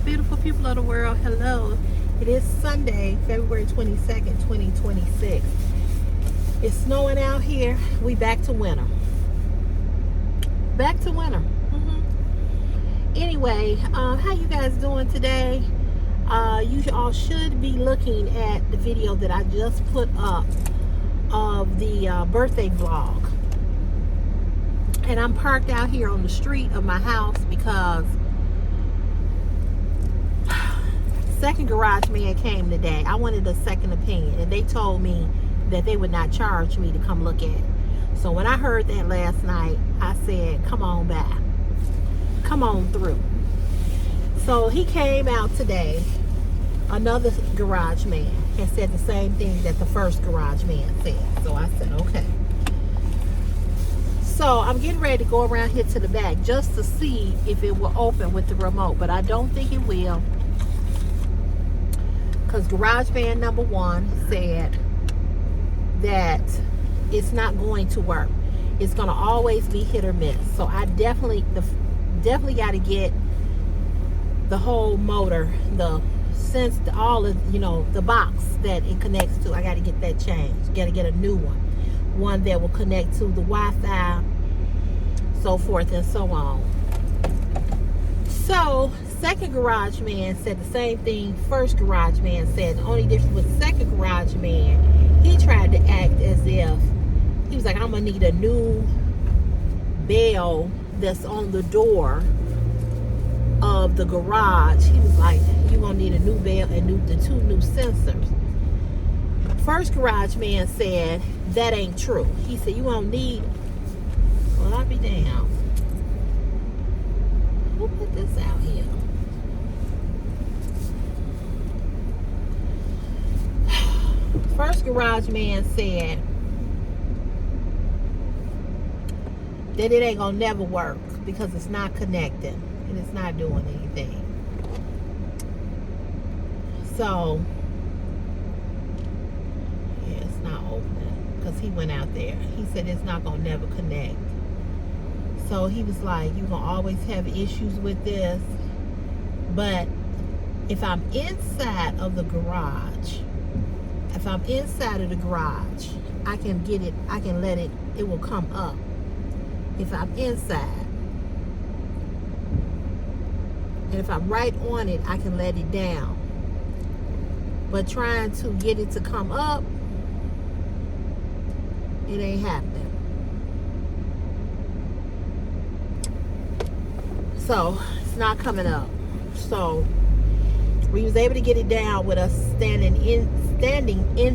beautiful people of the world. Hello. It is Sunday, February 22nd, 2026. It's snowing out here. We back to winter. Back to winter. Anyway, how you guys doing today? You all should be looking at the video that I just put up of the birthday vlog. And I'm parked out here on the street of my house because second garage man came today. I wanted a second opinion, and they told me that they would not charge me to come look at it. So when I heard that last night, I said, come on back. Come on through. So he came out today. Another garage man and said the same thing that the first garage man said. So I said, okay. So I'm getting ready to go around here to the back just to see if it will open with the remote, but I don't think it will, because garage man number one said that it's not going to work. It's going to always be hit or miss. So I definitely got to get the whole motor, all of, the box that it connects to. I got to get that changed. Got to get a new one that will connect to the Wi-Fi, so forth and so on. So second garage man said the same thing first garage man said. The only difference with second garage man, he tried to act as if he was like, I'm gonna need a new bell that's on the door of the garage. He was like, you're gonna need a new bell and the two new sensors. First garage man said that ain't true. He said you won't need. Well, I'll be damned. Who put this out here? First garage man said that it ain't gonna never work because it's not connecting and it's not doing anything. So yeah, it's not opening because he went out there. He said it's not gonna never connect. So he was like, you're gonna always have issues with this, but if I'm inside of the garage, I can get it, I can let it, it will come up. If I'm inside, and if I'm right on it, I can let it down. But trying to get it to come up, it ain't happening. So it's not coming up. So we was able to get it down with us standing in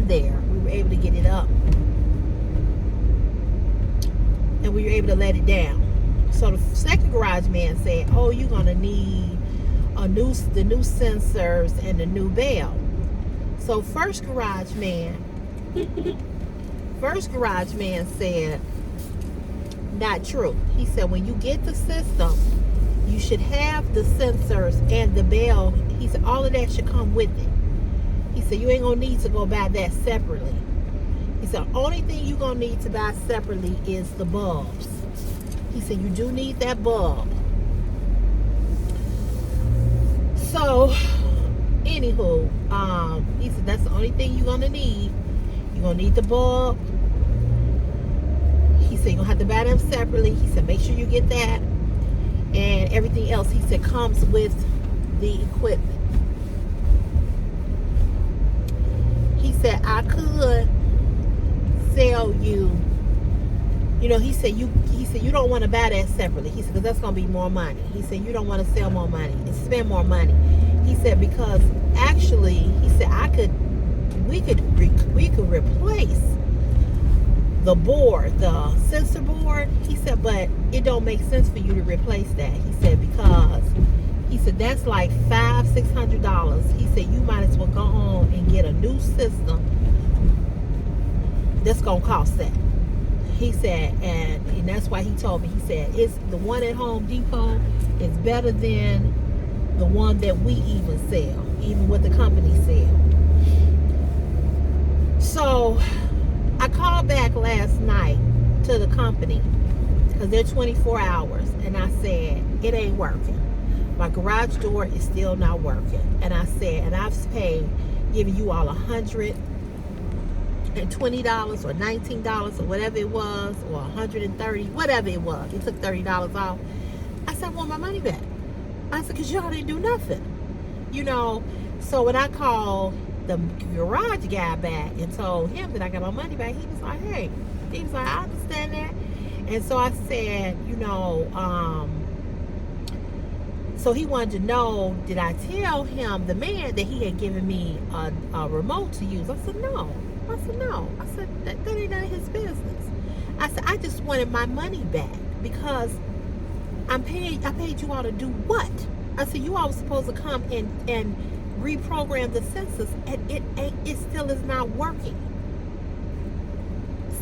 there. We were able to get it up, and we were able to let it down. So the second garage man said, oh, you're gonna need the new sensors and the new bell. So first garage man said, not true. He said when you get the system, you should have the sensors and the bell. He said all of that should come with it. He said you ain't gonna need to go buy that separately. He said the only thing you're gonna need to buy separately is the bulbs. He said you do need that bulb. So anywho, he said that's the only thing you're gonna need. You're gonna need the bulb. He said you're gonna have to buy them separately. He said make sure you get that, and everything else, he said, comes with the equipment. He said I could sell you, he said you don't want to buy that separately. He said because that's gonna be more money. He said you don't want to sell more money and spend more money. He said because actually, he said we could replace the board, the sensor board. He said, but it don't make sense for you to replace that. He said because that's like $500-$600. He said you might as well go on and get a new system that's gonna cost that. He said, and that's why he told me. He said it's the one at Home Depot is better than the one that we even sell, even what the company sell. So I called back last night to the company because they're 24 hours, and I said it ain't working. my garage door is still not working. And I said, and I've giving you all $120 or $19 or whatever it was, or $130, whatever it was. He took $30 off. I said, I want my money back. I said, because y'all didn't do nothing. So when I called the garage guy back and told him that I got my money back, he was like, hey, I understand that. And so I said, so he wanted to know, did I tell him, the man, that he had given me a remote to use? I said, no. I said, that ain't none of his business. I said, I just wanted my money back because I paid you all to do what? I said, you all were supposed to come and reprogram the sensors, and it still is not working.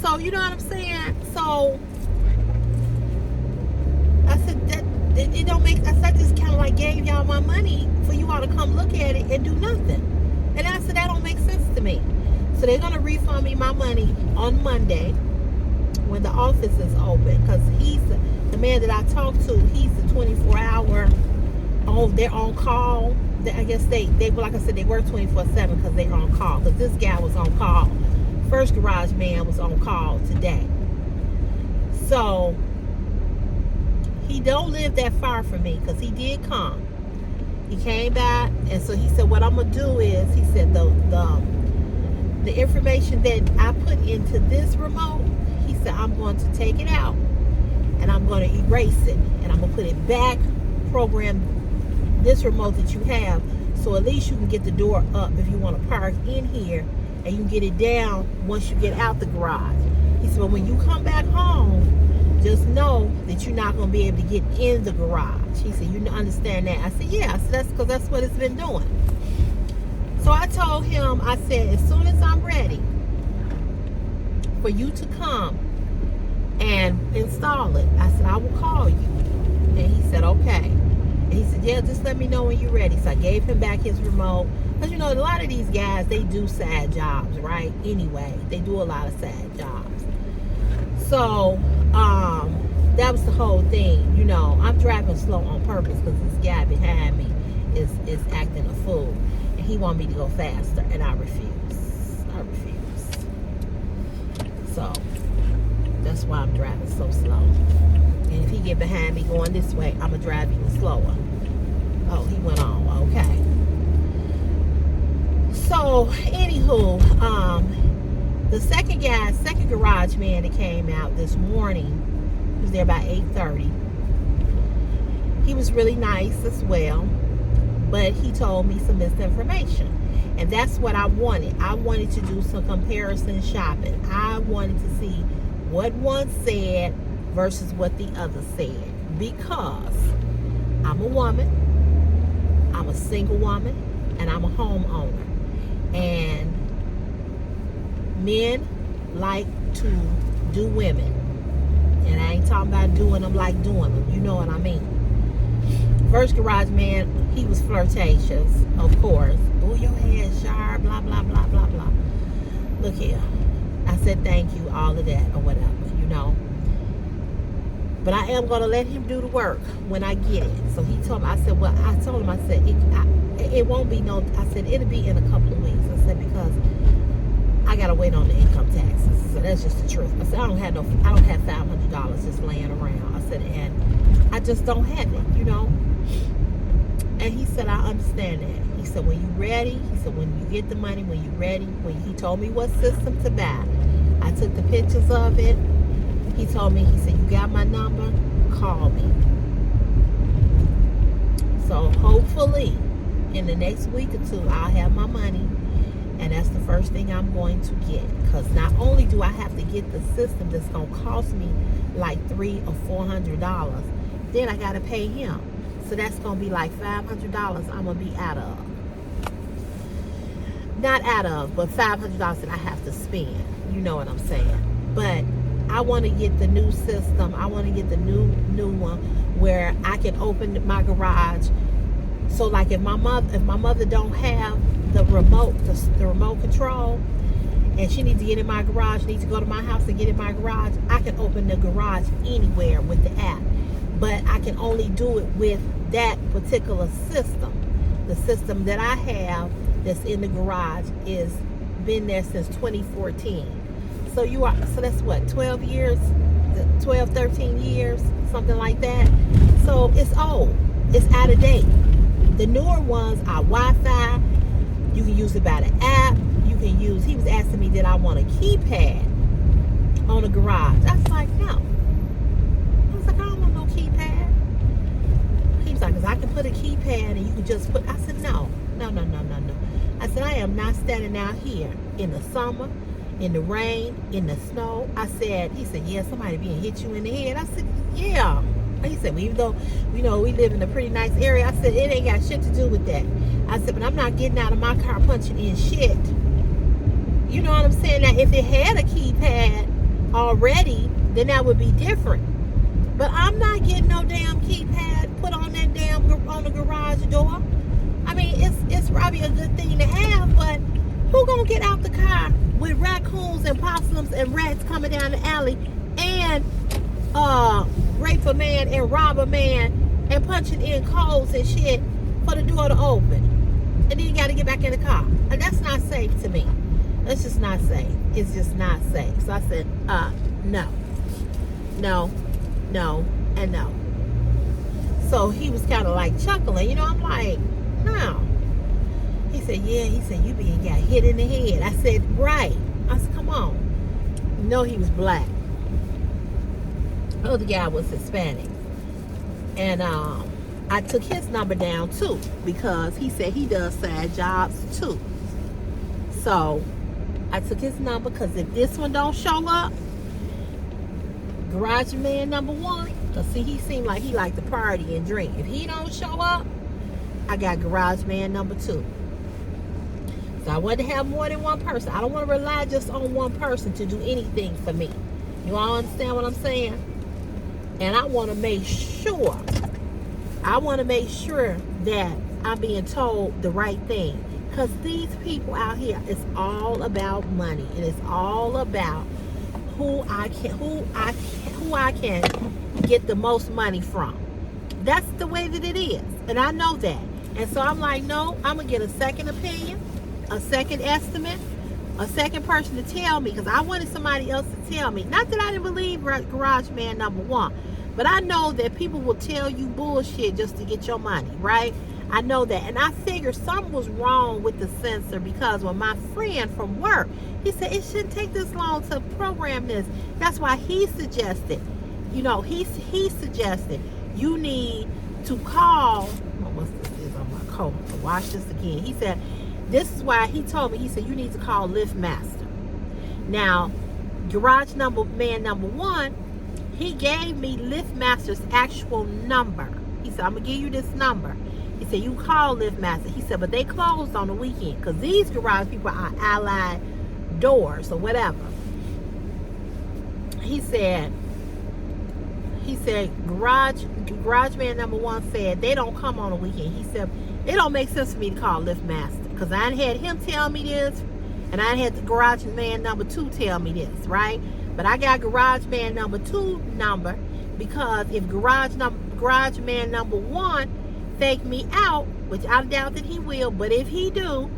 So, you know what I'm saying? So I said, that it don't make, I just kind of like gave y'all my money for you all to come look at it and do nothing. And I said, that don't make sense to me. So they're going to refund me my money on Monday when the office is open, because he's the man that I talked to. He's the 24-hour they're on call. I guess they like I said, they work 24/7 because they're on call, because this guy was on call. First garage man was on call today. So he don't live that far from me, because he did come. He came back, and so he said, what I'm gonna do is, he said, the information that I put into this remote, he said, I'm going to take it out and I'm going to erase it, and I'm going to put it back, program this remote that you have, so at least you can get the door up if you want to park in here, and you can get it down once you get out the garage. He said, but when you come back home, just know that you're not going to be able to get in the garage. He said, you understand that? I said, yeah. I said, that's because that's what it's been doing. So I told him, I said, as soon as I'm ready for you to come and install it, I said, I will call you. And he said, okay. And he said, yeah, just let me know when you're ready. So I gave him back his remote. Because, a lot of these guys, they do side jobs, right? Anyway, they do a lot of side jobs. So, that was the whole thing. I'm driving slow on purpose because this guy behind me is acting a fool. And he wanted me to go faster, and I refuse. So, that's why I'm driving so slow. And if he get behind me going this way, I'm going to drive even slower. Oh, he went on. Okay. So, anywho, the second garage man that came out this morning, he was there about 8:30. He was really nice as well, but he told me some misinformation. And that's what I wanted. I wanted to do some comparison shopping. I wanted to see what one said versus what the other said, because I'm a woman, I'm a single woman, and I'm a homeowner. And men like to do women. And I ain't talking about doing them like doing them. You know what I mean. First garage man, he was flirtatious, of course. Oh, your hair's sharp, blah, blah, blah, blah, blah. Look here. I said thank you, all of that, or whatever, But I am going to let him do the work when I get it. So he told me, I said, well, I told him, I said, it won't be no, I said, it'll be in a couple of weeks. I said, because I got to wait on the income taxes. So that's just the truth. I said, I don't have $500 just laying around. I said, and I just don't have it, And he said, I understand that. He said, when you're ready, he said, when you get the money, when you're ready, he told me what system to buy. I took the pictures of it. He told me, he said, you got my number? Call me. So hopefully in the next week or two, I'll have my money. And that's the first thing I'm going to get. Because not only do I have to get the system that's going to cost me like $300 or $400, then I got to pay him. So that's going to be like $500 I'm going to be out of. Not out of, but $500 that I have to spend. You know what I'm saying? But I want to get the new system. I want to get the new one where I can open my garage. So like if my mother don't have the remote control, and she needs to get in my garage, needs to go to my house and get in my garage, I can open the garage anywhere with the app. But I can only do it with that particular system. The system that I have that's in the garage is been there since 2014. So that's what, 12 years, 12, 13 years, something like that. So it's old. It's out of date. The newer ones are Wi-Fi. You can use it by the app. You can use, he was asking me did I want a keypad on the garage. I was like, no. I was like, I don't want no keypad. He was like, because I can put a keypad and you can just put, I said, no. I said, I am not standing out here in the summer, in the rain, in the snow. He said, yeah, somebody being hit you in the head. I said, yeah. He said, well, even though, we live in a pretty nice area, I said, it ain't got shit to do with that. I said, but I'm not getting out of my car punching in shit. You know what I'm saying? Now, if it had a keypad already, then that would be different. But I'm not getting no damn keypad put on that on the garage door. I mean, it's probably a good thing to have, but who gonna get out the car with raccoons and possums and rats coming down the alley and rape a man and rob a man and punching in codes and shit for the door to open, and then you got to get back in the car? And that's not safe to me. That's just not safe. It's just not safe. So I said, no, and no. So he was kind of like chuckling, I'm like, no. He said, yeah. He said, you being got hit in the head. I said, right. I said, come on. No, he was black. The other guy was Hispanic. And I took his number down too, because he said he does side jobs too. So I took his number, because if this one don't show up, garage man number 1, because see, he seemed like he liked to party and drink. If he don't show up, I got garage man number 2. So I want to have more than one person. I don't want to rely just on one person to do anything for me. You all understand what I'm saying? And I want to make sure that I'm being told the right thing. Because these people out here, it's all about money. And it's all about who I can get the most money from. That's the way that it is. And I know that. And so I'm like, no, I'm going to get a second opinion, a second estimate, a second person to tell me. Because I wanted somebody else to tell me. Not that I didn't believe garage man number 1. But I know that people will tell you bullshit just to get your money, right? I know that. And I figured something was wrong with the sensor, because when my friend from work, he said it shouldn't take this long to program this. That's why he suggested, he suggested you need to call, what's this is on my coat? I'll wash this again. He said, this is why he told me, he said, you need to call LiftMaster. Now, garage man number 1, he gave me LiftMaster's actual number. He said, I'm going to give you this number. He said, you call LiftMaster. He said, but they closed on the weekend, because these garage people are Allied Doors or whatever. He said, garage man number 1 said they don't come on the weekend. He said, it don't make sense for me to call LiftMaster, because I had him tell me this, and I had the garage man number 2 tell me this, right? But I got garage man number 2 number, because if garage man number 1 fake me out, which I doubt that he will, but if he do,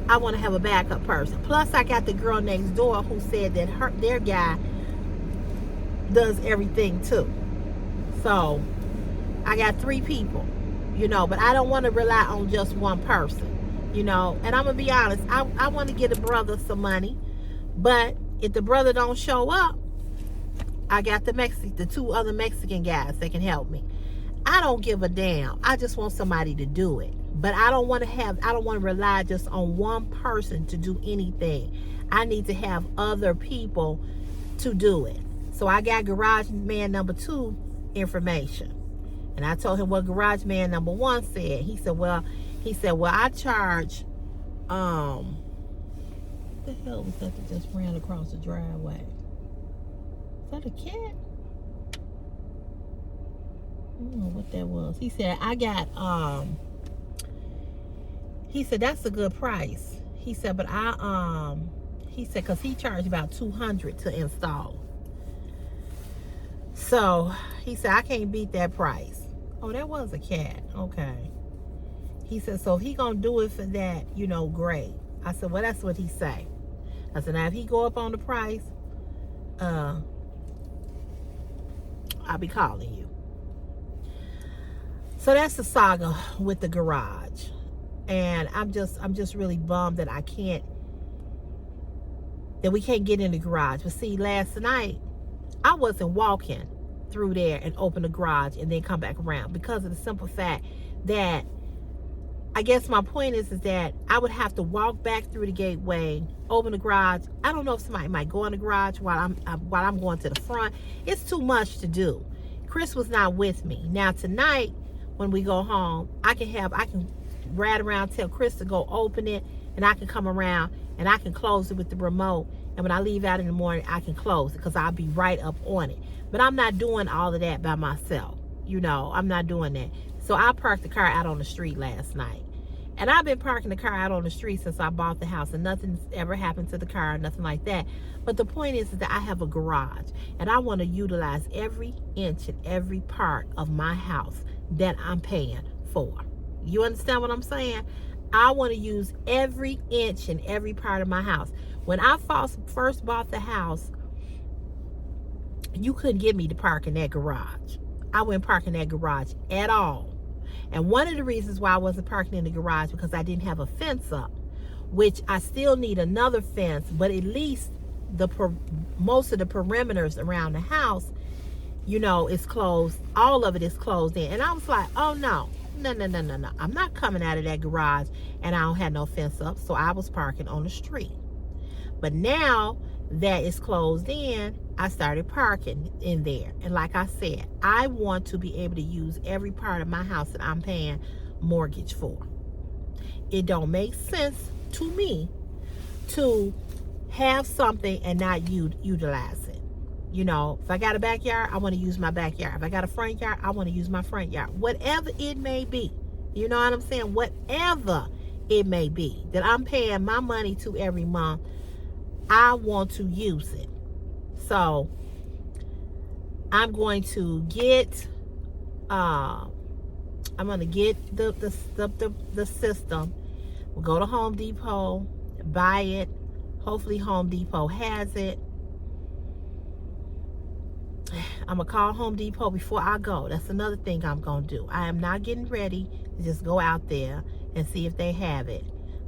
I want to have a backup person. Plus, I got the girl next door who said that their guy does everything too. So I got 3 people, but I don't want to rely on just one person, and I'm gonna be honest, I want to get a brother some money, but if the brother don't show up, I got the 2 other Mexican guys that can help me. I don't give a damn. I just want somebody to do it. But I don't want to rely just on one person to do anything. I need to have other people to do it. So I got garage man number 2 information. And I told him what garage man number 1 said. He said, well, I charge, what the hell was that just ran across the driveway? Is that a cat? I don't know what that was. He said, he said, that's a good price. He said, but he said, because he charged about $200 to install. So he said, I can't beat that price. Oh, that was a cat. Okay. He said, so if he gonna do it for that, you know, great. I said, well, that's what he say. I said, now if he go up on the price, I'll be calling you. So that's the saga with the garage. And I'm just really bummed that we can't get in the garage. But see, last night, I wasn't walking through there and open the garage and then come back around, because of the simple fact that, I guess my point is that I would have to walk back through the gateway, open the garage. I don't know if somebody might go in the garage while I'm going to the front. It's too much to do. Chris was not with me. Now tonight, when we go home, I can ride around, tell Chris to go open it, and I can come around and I can close it with the remote. And when I leave out in the morning, I can close it because I'll be right up on it. But I'm not doing all of that by myself. You know, I'm not doing that. So I parked the car out on the street last night. And I've been parking the car out on the street since I bought the house, and nothing's ever happened to the car, nothing like that. But the point is that I have a garage, and I want to utilize every inch and every part of my house that I'm paying for. You understand what I'm saying? I want to use every inch and every part of my house. When I first bought the house, you couldn't get me to park in that garage. I wouldn't park in that garage at all. And one of the reasons why I wasn't parking in the garage, because I didn't have a fence up, which I still need another fence, but at least most of the perimeters around the house, you know, is closed. All of it is closed in. And I was like, oh no. I'm not coming out of that garage and I don't have no fence up. So I was parking on the street. But now that it's closed in, I started parking in there. And like I said, I want to be able to use every part of my house that I'm paying mortgage for. It don't make sense to me to have something and not utilize it. You know, if I got a backyard, I want to use my backyard. If I got a front yard, I want to use my front yard. Whatever it may be. You know what I'm saying? Whatever it may be that I'm paying my money to every month, I want to use it. So I'm going to get the system. We'll go to Home Depot, buy it. Hopefully Home Depot has it. I'm going to call Home Depot before I go. That's another thing I'm going to do. I am not getting ready to just go out there and see if they have it.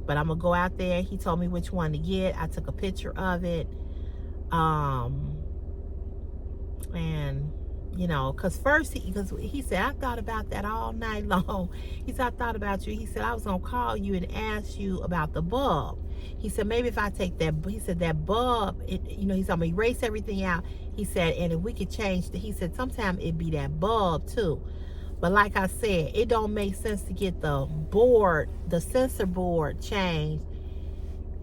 But I'm going to go out there. He told me which one to get. I took a picture of it. And, you know, because he said, I thought about that all night long. He said, I thought about you. He said, I was going to call you and ask you about the bulb. He said, maybe if I take that, he said, that bulb, you know, he's going to erase everything out. He said, and if we could change he said, sometimes it'd be that bulb too. But like I said, it don't make sense to get the sensor board changed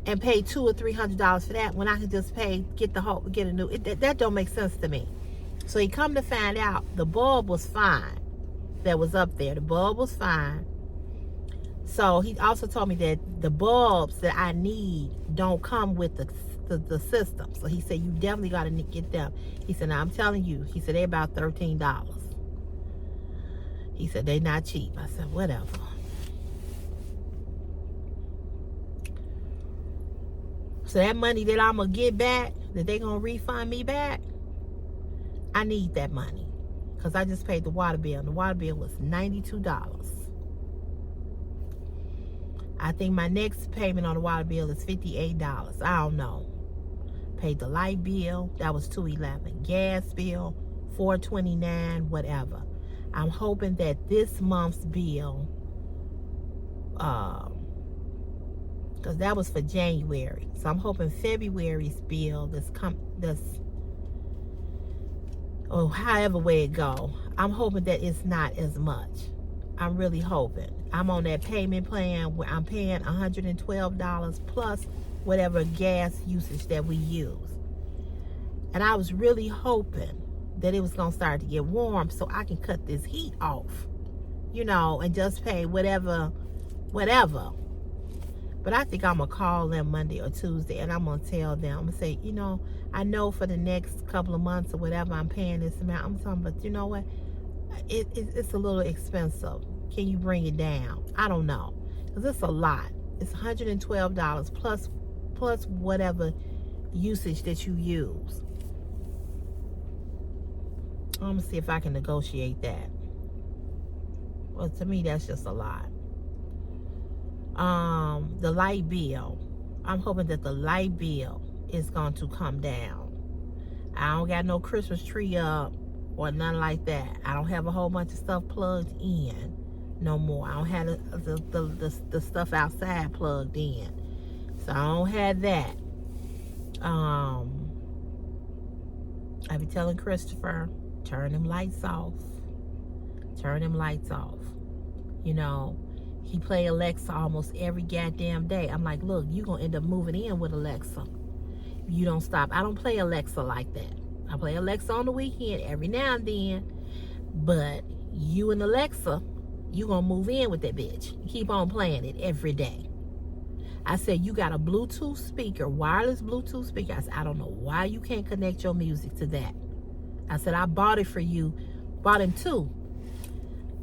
and pay $200 or $300 for that when I can just get a new, that don't make sense to me. So he come to find out the bulb was fine that was up there. The bulb was fine. So he also told me that the bulbs that I need don't come with the system. So he said, you definitely got to get them. He said, now I'm telling you, he said, they're about $13. He said, they're not cheap. I said, whatever. So that money that I'm going to get back, that they're going to refund me back, I need that money. Because I just paid the water bill. And the water bill was $92. I think my next payment on the water bill is $58. I don't know. Paid the light bill. That was $211. Gas bill, $429, whatever. I'm hoping that this month's bill, because that was for January. So I'm hoping February's bill, however way it go, I'm hoping that it's not as much. I'm really hoping. I'm on that payment plan where I'm paying $112 plus whatever gas usage that we use. And I was really hoping that it was going to start to get warm so I can cut this heat off, you know, and just pay whatever. But I think I'm going to call them Monday or Tuesday and I'm going to tell them, I'm going to say, you know, I know for the next couple of months or whatever I'm paying this amount. I'm talking, but you know what? it's a little expensive. Can you bring it down? I don't know, because it's a lot. It's $112 plus whatever usage that you use. I'm gonna see if I can negotiate that. Well, to me, that's just a lot. The light bill. I'm hoping that the light bill is going to come down. I don't got no Christmas tree up or nothing like that. I don't have a whole bunch of stuff plugged in no more. I don't have the stuff outside plugged in. So I don't have that. I be telling Christopher, turn them lights off. Turn them lights off. You know, he play Alexa almost every goddamn day. I'm like, look, you gonna end up moving in with Alexa. You don't stop. I don't play Alexa like that. I play Alexa on the weekend every now and then. But you and Alexa, you gonna move in with that bitch. Keep on playing it every day. I said, you got a Bluetooth speaker, wireless Bluetooth speaker. I said, I don't know why you can't connect your music to that. I said, I bought it for you. Bought him two.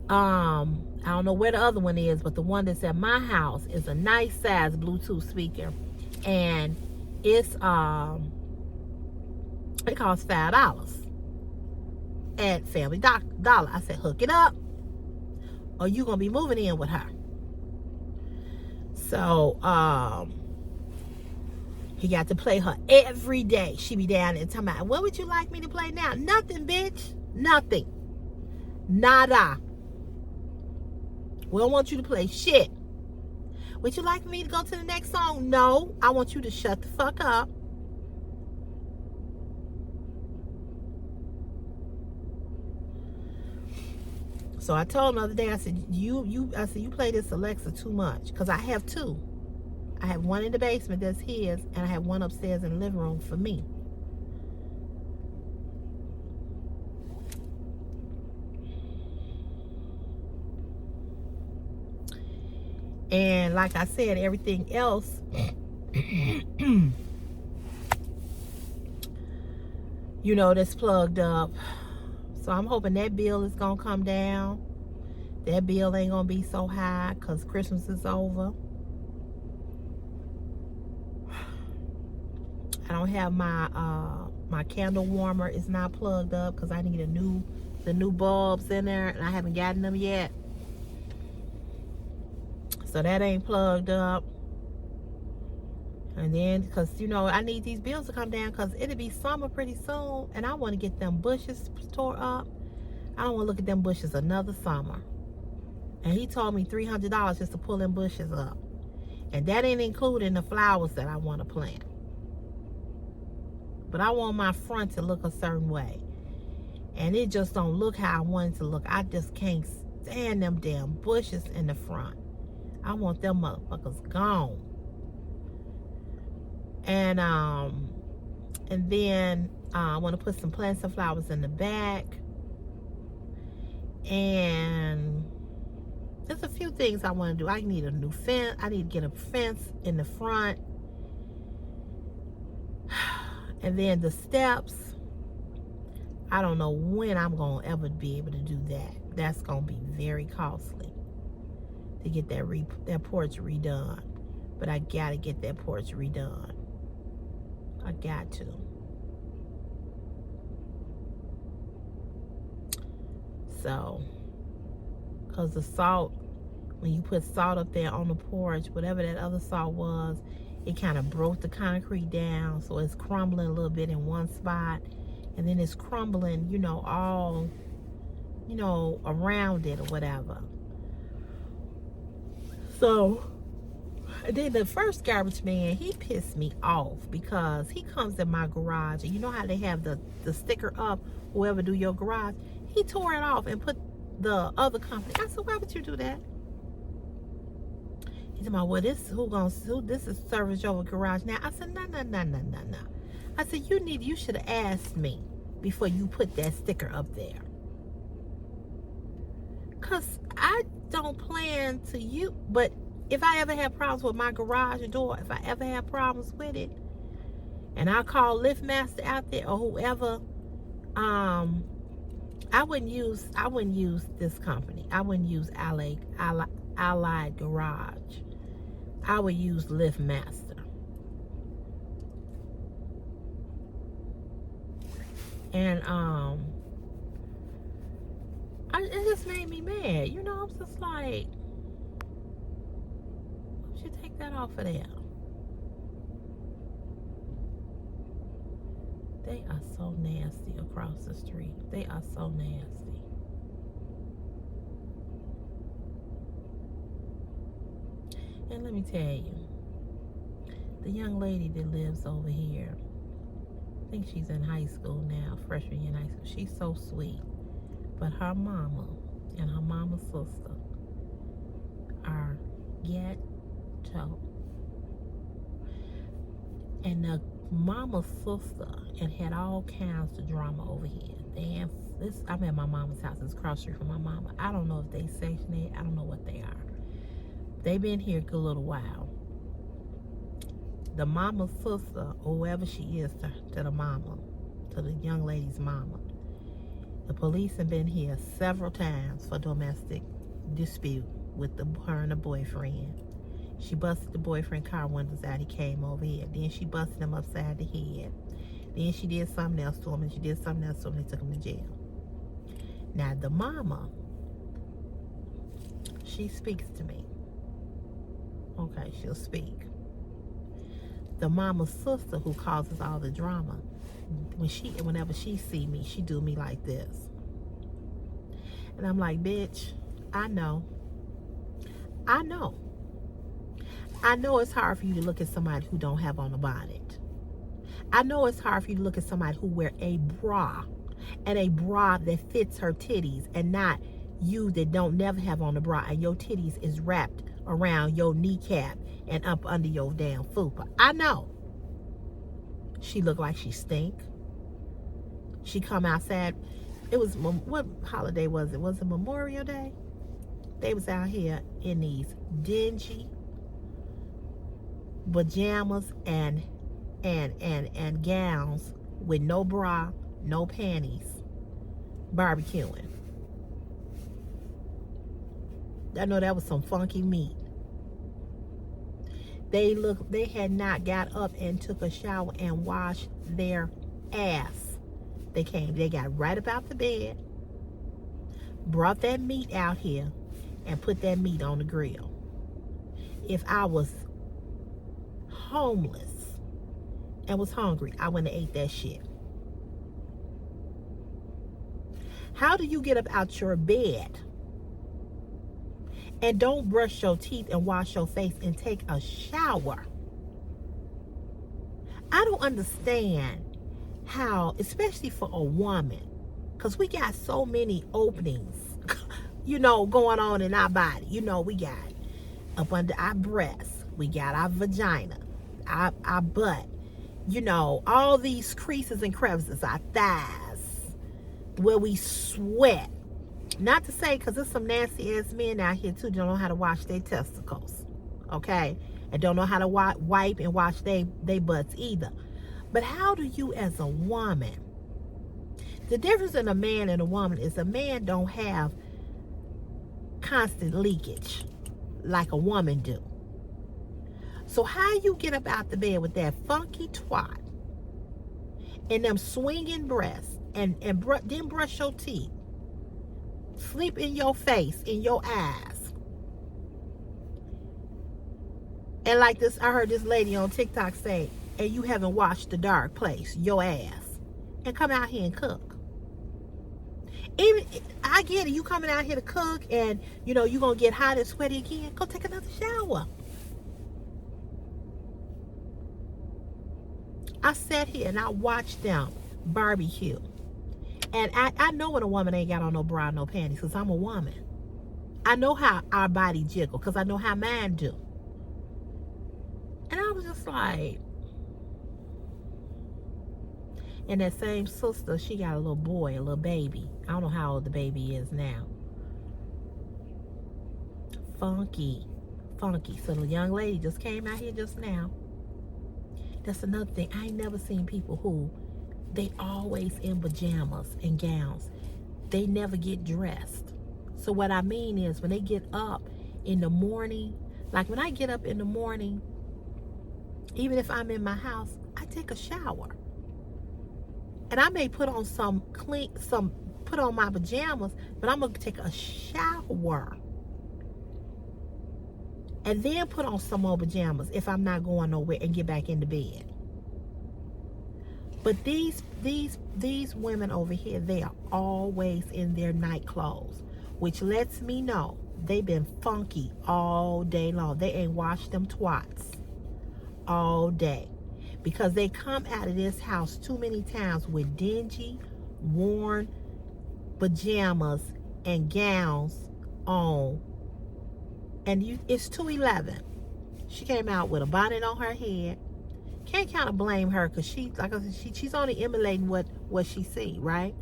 I don't know where the other one is, but the one that's at my house is a nice size Bluetooth speaker. And it's, it costs $5 at Family Dollar. I said, hook it up, or you gonna be moving in with her. So, he got to play her every day. She be down there talking about, what would you like me to play now? Nothing, bitch. Nothing. Nada. We don't want you to play shit. Would you like me to go to the next song? No. I want you to shut the fuck up. So I told him the other day, I said, you play this Alexa too much. Because I have two. I have one in the basement that's his, and I have one upstairs in the living room for me. And like I said, everything else, you know, that's plugged up. So I'm hoping that bill is going to come down. That bill ain't going to be so high because Christmas is over. I don't have my candle warmer is not plugged up because I need the new bulbs in there, and I haven't gotten them yet. So that ain't plugged up. And then, because, you know, I need these bills to come down because it'll be summer pretty soon. And I want to get them bushes tore up. I don't want to look at them bushes another summer. And he told me $300 just to pull them bushes up. And that ain't including the flowers that I want to plant. But I want my front to look a certain way. And it just don't look how I want it to look. I just can't stand them damn bushes in the front. I want them motherfuckers gone. And then I want to put some plants and flowers in the back. And there's a few things I want to do. I need a new fence. I need to get a fence in the front. And then the steps. I don't know when I'm going to ever be able to do that. That's going to be very costly to get that porch redone. But I got to get that porch redone. I got to. So, because the salt, when you put salt up there on the porch, whatever that other salt was, it kind of broke the concrete down. So it's crumbling a little bit in one spot. And then it's crumbling, you know, all, you know, around it or whatever. So, then the first garbage man, he pissed me off because he comes in my garage. And you know how they have the sticker up, whoever do your garage? He tore it off and put the other company. I said, why would you do that? He said, well, this is Service Over Garage now. I said, no. I said, you should have asked me before you put that sticker up there. Because I don't plan to use, but if I ever have problems with my garage door, if I ever have problems with it, and I call LiftMaster out there or whoever I wouldn't use this company. I wouldn't use Allied Garage. I would use LiftMaster. And it just made me mad. You know, I'm just like, why should you take that off of there? They are so nasty across the street. They are so nasty. And let me tell you, the young lady that lives over here, I think she's in high school now, freshman year in high school. She's so sweet. But her mama and her mama's sister are ghetto. And the mama's sister and had all kinds of drama over here. I'm at my mama's house. It's across the street from my mama. I don't know if they Section 8. I don't know what they are. They've been here a good little while. The mama's sister, or whoever she is to the mama, to the young lady's mama, the police have been here several times for domestic dispute with her and the boyfriend. She busted the boyfriend car windows out. He came over here. Then she busted him upside the head. Then she did something else to him, and she did something else to him. They took him to jail. Now the mama, she speaks to me. Okay, she'll speak. The mama's sister, who causes all the drama, whenever she see me, she do me like this. And I'm like, bitch, I know it's hard for you to look at somebody who don't have on a bonnet. I know it's hard for you to look at somebody who wear a bra, and a bra that fits her titties, and not you that don't never have on a bra and your titties is wrapped around your kneecap and up under your damn fupa. I know. She looked like she stink. She come outside. It was, what holiday was it? Was it Memorial Day? They was out here in these dingy pajamas and gowns with no bra, no panties, barbecuing. I know that was some funky meat. They had not got up and took a shower and washed their ass. They got right about the bed, brought that meat out here, and put that meat on the grill. If I was homeless and was hungry, I wouldn't have ate that shit. How do you get up out your bed and don't brush your teeth and wash your face and take a shower? I don't understand how, especially for a woman, because we got so many openings, going on in our body. We got up under our breasts, we got our vagina, our butt, all these creases and crevices, our thighs, where we sweat. Not to say, because there's some nasty ass men out here too that don't know how to wash their testicles, okay? And don't know how to wipe and wash their butts either. But how do you, as a woman, the difference in a man and a woman is a man don't have constant leakage like a woman do. So how you get up out the bed with that funky twat and them swinging breasts and then brush your teeth, sleep in your face, in your eyes. And like this, I heard this lady on TikTok say, and you haven't washed the dark place, your ass, and come out here and cook. Even, I get it, you coming out here to cook and, you're going to get hot and sweaty again, go take another shower. I sat here and I watched them barbecue. And I know when a woman ain't got on no bra, no panties, because I'm a woman. I know how our body jiggle, because I know how mine do. And I was just like, and that same sister, she got a little boy, a little baby. I don't know how old the baby is now. Funky. So the young lady just came out here just now. That's another thing. I ain't never seen people who, they always in pajamas and gowns. they never get dressed. So what I mean is when they get up in the morning, like when I get up in the morning, even if I'm in my house, I take a shower. And I may put on put on my pajamas, but I'm gonna take a shower. And then put on some more pajamas if I'm not going nowhere and get back into bed. But these women over here, they are always in their night clothes, which lets me know they've been funky all day long. They ain't washed them twats all day, because they come out of this house too many times with dingy, worn pajamas and gowns on. And it's 2:11. She came out with a bonnet on her head. Can't kind of blame her, because she, like I said, she's only emulating what she see, right?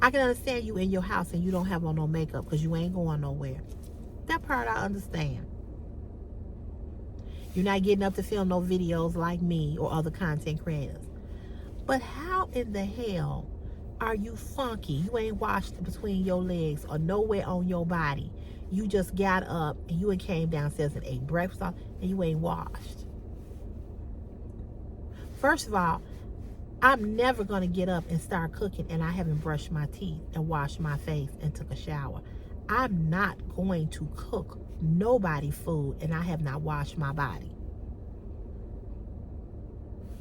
I can understand you in your house and you don't have on no makeup because you ain't going nowhere. That part I understand. You're not getting up to film no videos like me or other content creators. But how in the hell are you funky? You ain't washed between your legs or nowhere on your body. You just got up and you came downstairs and ate breakfast and you ain't washed. First of all, I'm never going to get up and start cooking and I haven't brushed my teeth and washed my face and took a shower. I'm not going to cook nobody food and I have not washed my body.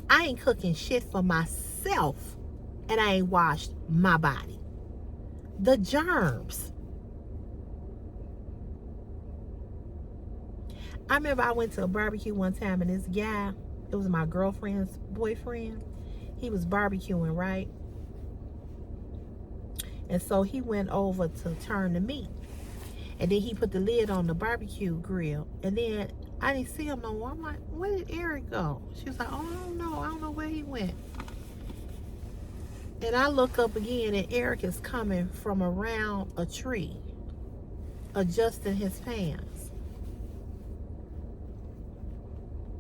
I ain't cooking shit for myself and I ain't washed my body. The germs. I remember I went to a barbecue one time and this guy, it was my girlfriend's boyfriend, he was barbecuing, right? And so he went over to turn the meat. And then he put the lid on the barbecue grill. And then I didn't see him no more. I'm like, where did Eric go? She was like, oh, I don't know where he went. And I look up again and Eric is coming from around a tree, adjusting his pants.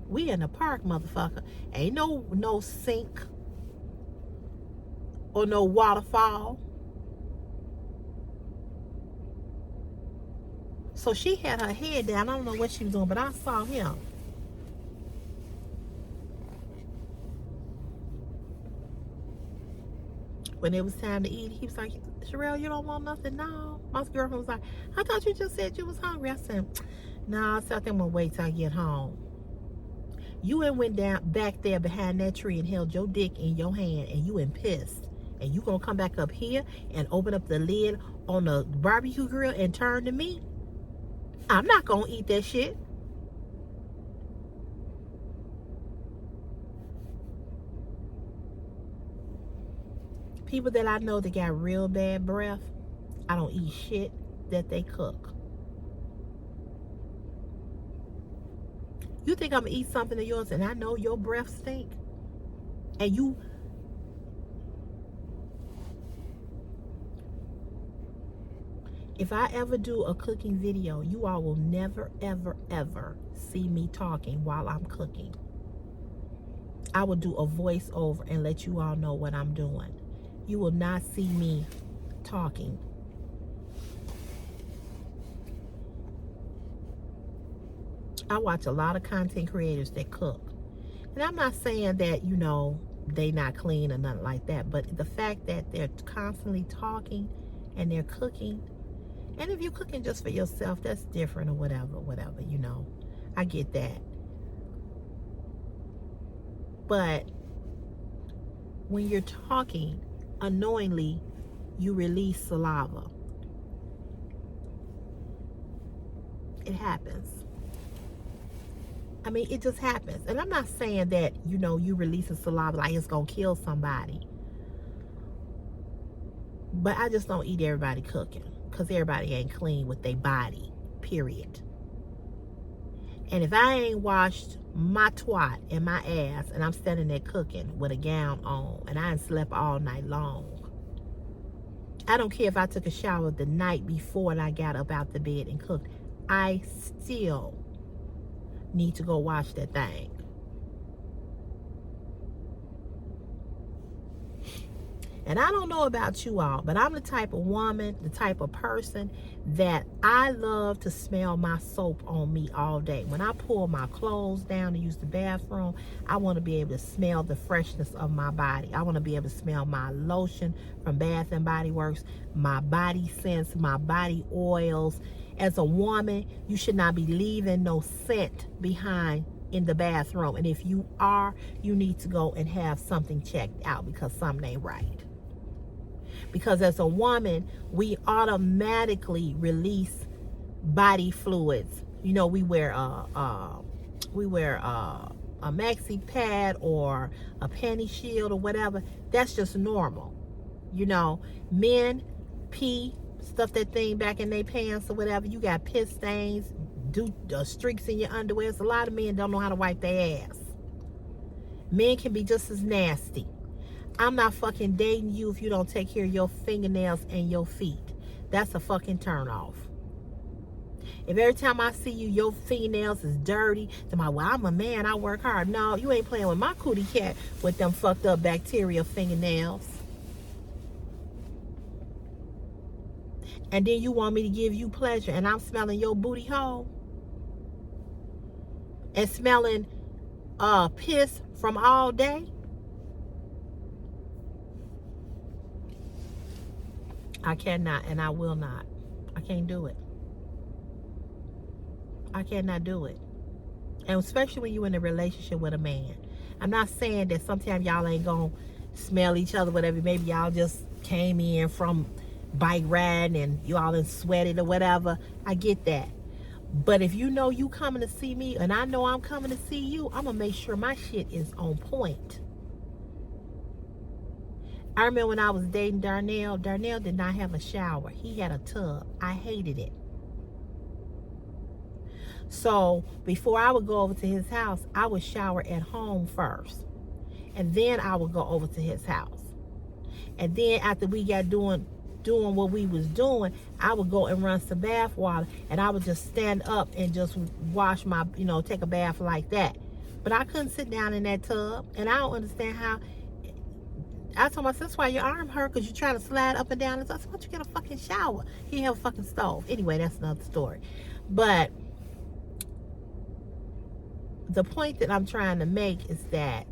We in the park, motherfucker. Ain't no sink or no waterfall. So she had her head down. I don't know what she was doing, but I saw him. When it was time to eat, he was like, Sherelle, you don't want nothing? No. My girlfriend was like, I thought you just said you was hungry. I said, no, I said, I think I'm going to wait till I get home. You went down back there behind that tree and held your dick in your hand and you pissed. And you going to come back up here and open up the lid on the barbecue grill and turn the meat? I'm not going to eat that shit. People that I know that got real bad breath, I don't eat shit that they cook. You think I'm going to eat something of yours and I know your breath stink? And you... If I ever do a cooking video, you all will never, ever, ever see me talking while I'm cooking. I will do a voiceover and let you all know what I'm doing. You will not see me talking. I watch a lot of content creators that cook. And I'm not saying that, you know, they not clean or nothing like that. But the fact that they're constantly talking and they're cooking. And if you're cooking just for yourself, that's different or whatever, you know. I get that. But when you're talking, unknowingly, you release saliva. It happens. I mean, it just happens. And I'm not saying that, you know, you releasing saliva like it's going to kill somebody. But I just don't eat everybody cooking. Because everybody ain't clean with their body, period. And if I ain't washed my twat and my ass and I'm standing there cooking with a gown on and I ain't slept all night long, I don't care if I took a shower the night before and I got up out the bed and cooked, I still need to go wash that thing. And I don't know about you all, but I'm the type of woman, the type of person that I love to smell my soap on me all day. When I pull my clothes down to use the bathroom, I want to be able to smell the freshness of my body. I want to be able to smell my lotion from Bath and Body Works, my body scents, my body oils. As a woman, you should not be leaving no scent behind in the bathroom. And if you are, you need to go and have something checked out because something ain't right. Because as a woman, we automatically release body fluids. You know, we wear a maxi pad or a panty shield or whatever. That's just normal. You know, men pee, stuff that thing back in their pants or whatever. You got piss stains, streaks in your underwear. A lot of men don't know how to wipe their ass. Men can be just as nasty. I'm not fucking dating you if you don't take care of your fingernails and your feet. That's a fucking turn off. If every time I see you, your fingernails is dirty, then well, I'm a man, I work hard. No, you ain't playing with my cootie cat with them fucked up bacteria fingernails. And then you want me to give you pleasure, and I'm smelling your booty hole and smelling piss from all day. I cannot, and I will not. I can't do it. I cannot do it. And especially when you're in a relationship with a man. I'm not saying that sometimes y'all ain't gonna smell each other, whatever. Maybe y'all just came in from bike riding and you all done sweated or whatever. I get that. But if you know you coming to see me and I know I'm coming to see you, I'm gonna make sure my shit is on point. I remember when I was dating Darnell did not have a shower. He had a tub. I hated it. So before I would go over to his house, I would shower at home first. And then I would go over to his house. And then after we got doing what we was doing, I would go and run some bath water. And I would just stand up and just wash my, take a bath like that. But I couldn't sit down in that tub. And I don't understand how. I told my sister, that's why your arm hurt, because you're trying to slide up and down. And so I said, why don't you get a fucking shower? He have a fucking stove. Anyway, that's another story. But the point that I'm trying to make is that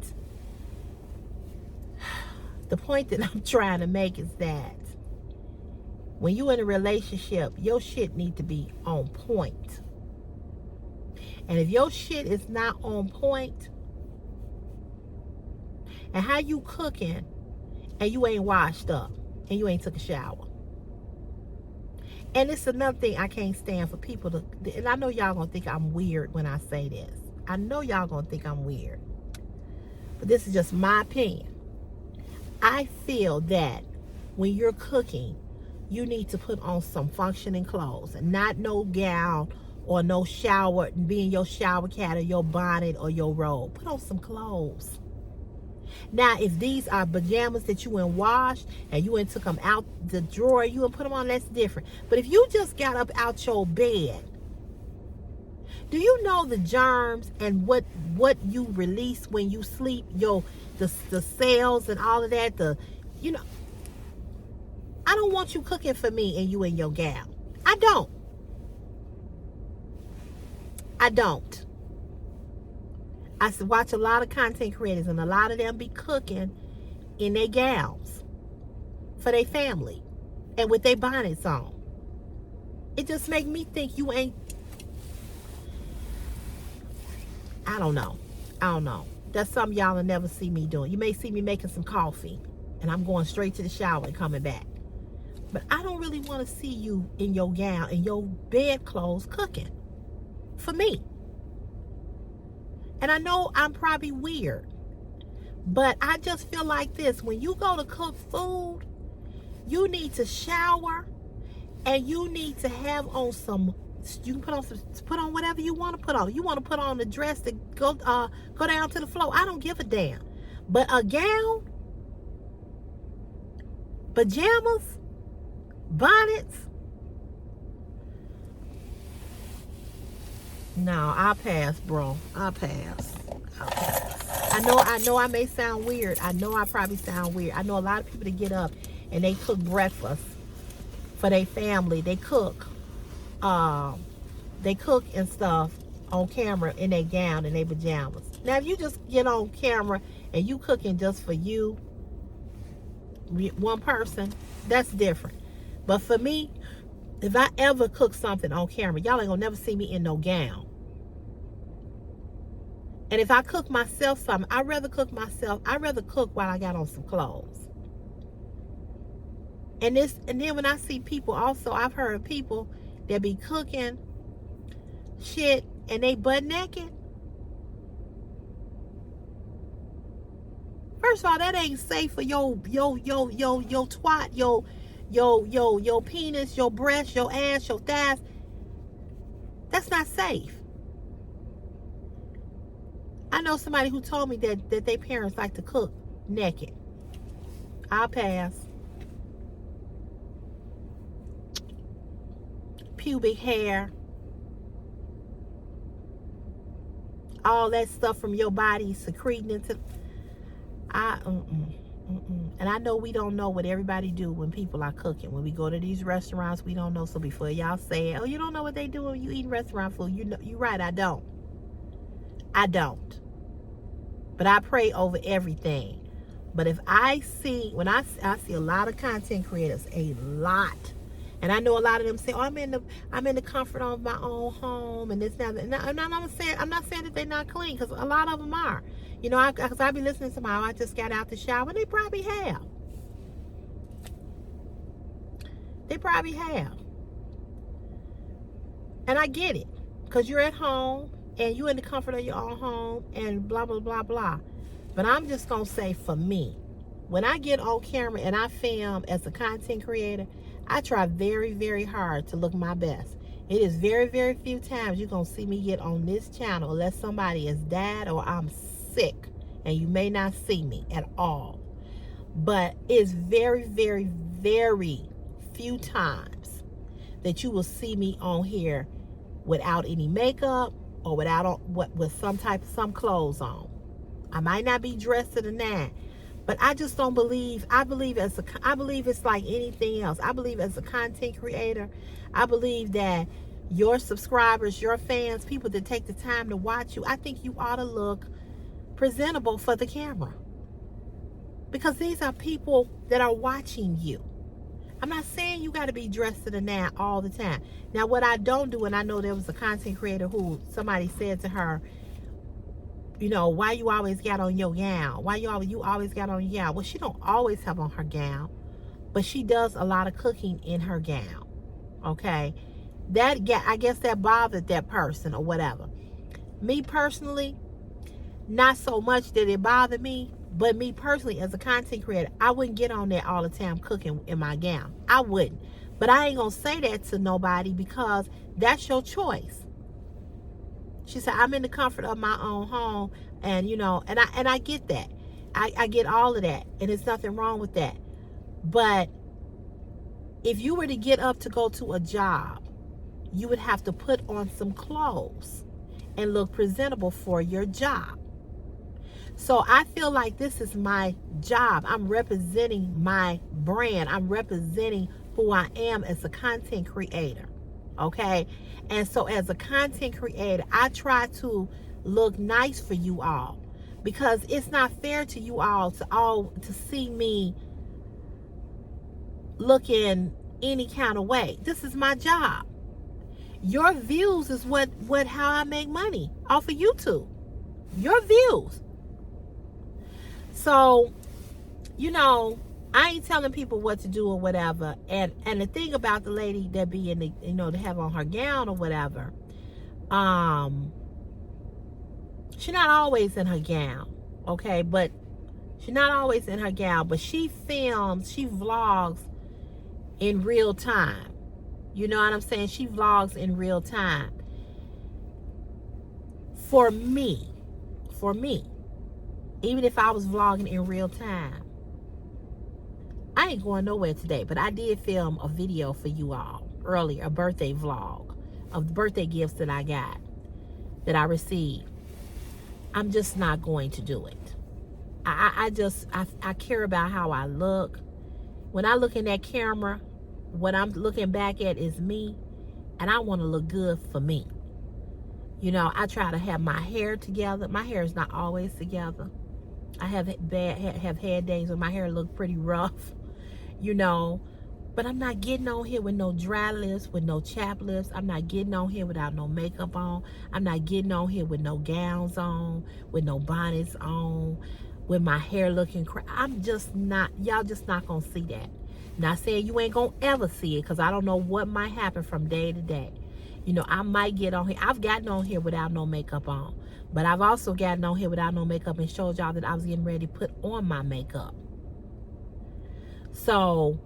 when you're in a relationship, your shit need to be on point. And if your shit is not on point, and how you cooking, and you ain't washed up, and you ain't took a shower. And it's another thing I can't stand for people to, and I know y'all gonna think I'm weird when I say this. I know y'all gonna think I'm weird. But this is just my opinion. I feel that when you're cooking, you need to put on some functioning clothes, and not no gown or no shower, being your shower cat or your bonnet or your robe. Put on some clothes. Now, if these are pajamas that you and washed and you and took them out the drawer, you and put them on, that's different. But if you just got up out your bed, do you know the germs and what you release when you sleep? The cells and all of that. I don't want you cooking for me and you in your gown. I don't. I watch a lot of content creators, and a lot of them be cooking in their gowns for their family and with their bonnets on. It just make me think you ain't. I don't know. That's something y'all will never see me doing. You may see me making some coffee, and I'm going straight to the shower and coming back. But I don't really want to see you in your gown and your bedclothes cooking for me. And I know I'm probably weird, but I just feel like this. When you go to cook food, you need to shower, and you need to have on some. You can put on whatever you want to put on. You want to put on a dress that go down to the floor. I don't give a damn. But a gown, pajamas, bonnets. No, I'll pass, bro. I'll pass. I know I may sound weird. I know I probably sound weird. I know a lot of people that get up and they cook breakfast for their family. They cook and stuff on camera in their gown and their pajamas. Now, if you just get on camera and you cooking just for you, one person, that's different. But for me, if I ever cook something on camera, y'all ain't gonna never see me in no gown. And if I cook myself something, I'd rather cook while I got on some clothes. And then when I see people also, I've heard of people that be cooking shit and they butt naked. First of all, that ain't safe for your twat, your penis, your breast, your ass, your thighs. That's not safe. I know somebody who told me that their parents like to cook naked. I'll pass. Pubic hair. All that stuff from your body secreting into... And I know we don't know what everybody do when people are cooking. When we go to these restaurants, we don't know. So before y'all say, oh, you don't know what they do when you eat restaurant food, you're right, I don't. But I pray over everything. But if I see, I see a lot of content creators, a lot. And I know a lot of them say, oh, I'm in the comfort of my own home and this, that, and I'm not saying that they're not clean, because a lot of them are. You know, because I be listening to I just got out the shower, and they probably have. And I get it, because you're at home and you're in the comfort of your own home and blah, blah, blah, blah. But I'm just going to say, for me, when I get on camera and I film as a content creator, I try very, very hard to look my best. It is very, very few times you're going to see me get on this channel unless somebody is dead or I'm sick, and you may not see me at all. But it's very, very, very few times that you will see me on here without any makeup or with some clothes on. I might not be dressed to the nine, but I just don't believe. I believe it's like anything else. I believe as a content creator, I believe that your subscribers, your fans, people that take the time to watch you, I think you ought to look presentable for the camera, because these are people that are watching you. I'm not saying you got to be dressed to the nine all the time. Now, what I don't do, and I know there was a content creator who somebody said to her, you know, why you always got on your gown? Why you always got on your gown? Well, she don't always have on her gown, but she does a lot of cooking in her gown. Okay, I guess that bothered that person or whatever. Me personally, not so much that it bothered me, but me personally as a content creator, I wouldn't get on there all the time cooking in my gown. I wouldn't. But I ain't gonna say that to nobody, because that's your choice. She said, I'm in the comfort of my own home, and you know, and I get that. I get all of that, and there's nothing wrong with that. But if you were to get up to go to a job, you would have to put on some clothes and look presentable for your job. So I feel like this is my job. I'm representing my brand. I'm representing who I am as a content creator. Okay? And so as a content creator, I try to look nice for you all, because it's not fair to you all to see me looking any kind of way. This is my job. Your views is how I make money off of YouTube. Your views. So, you know, I ain't telling people what to do or whatever. And the thing about the lady that be in the, you know, to have on her gown or whatever, she's not always in her gown, okay? But she's not always in her gown, but she vlogs in real time. You know what I'm saying? She vlogs in real time. For me, even if I was vlogging in real time, I ain't going nowhere today, but I did film a video for you all earlier, a birthday vlog of the birthday gifts that I got, that I received. I'm just not going to do it. I care about how I look. When I look in that camera, what I'm looking back at is me, and I want to look good for me. You know, I try to have my hair together. My hair is not always together. I have had days when my hair look pretty rough, you know. But I'm not getting on here with no dry lips, with no chapped lips. I'm not getting on here without no makeup on. I'm not getting on here with no gowns on, with no bonnets on, with my hair looking I'm just not, y'all just not gonna see that. Not saying you ain't gonna ever see it, because I don't know what might happen from day to day. You know, I might get on here. I've gotten on here without no makeup on. But I've also gotten on here without no makeup and showed y'all that I was getting ready to put on my makeup. So,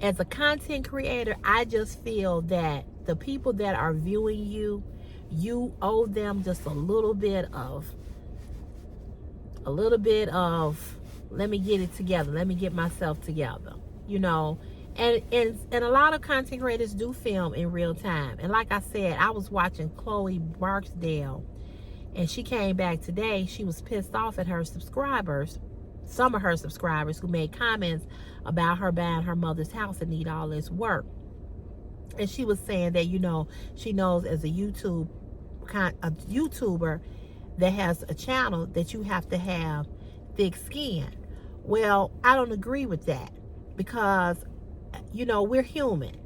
as a content creator, I just feel that the people that are viewing you, you owe them just a little bit of, let me get it together. Let me get myself together, you know. And a lot of content creators do film in real time. And like I said, I was watching Chloe Barksdale, and she came back today. She was pissed off at her subscribers, some of her subscribers, who made comments about her buying her mother's house and need all this work. And she was saying that, you know, she knows as a YouTuber that has a channel that you have to have thick skin. Well, I don't agree with that, because, you know, we're human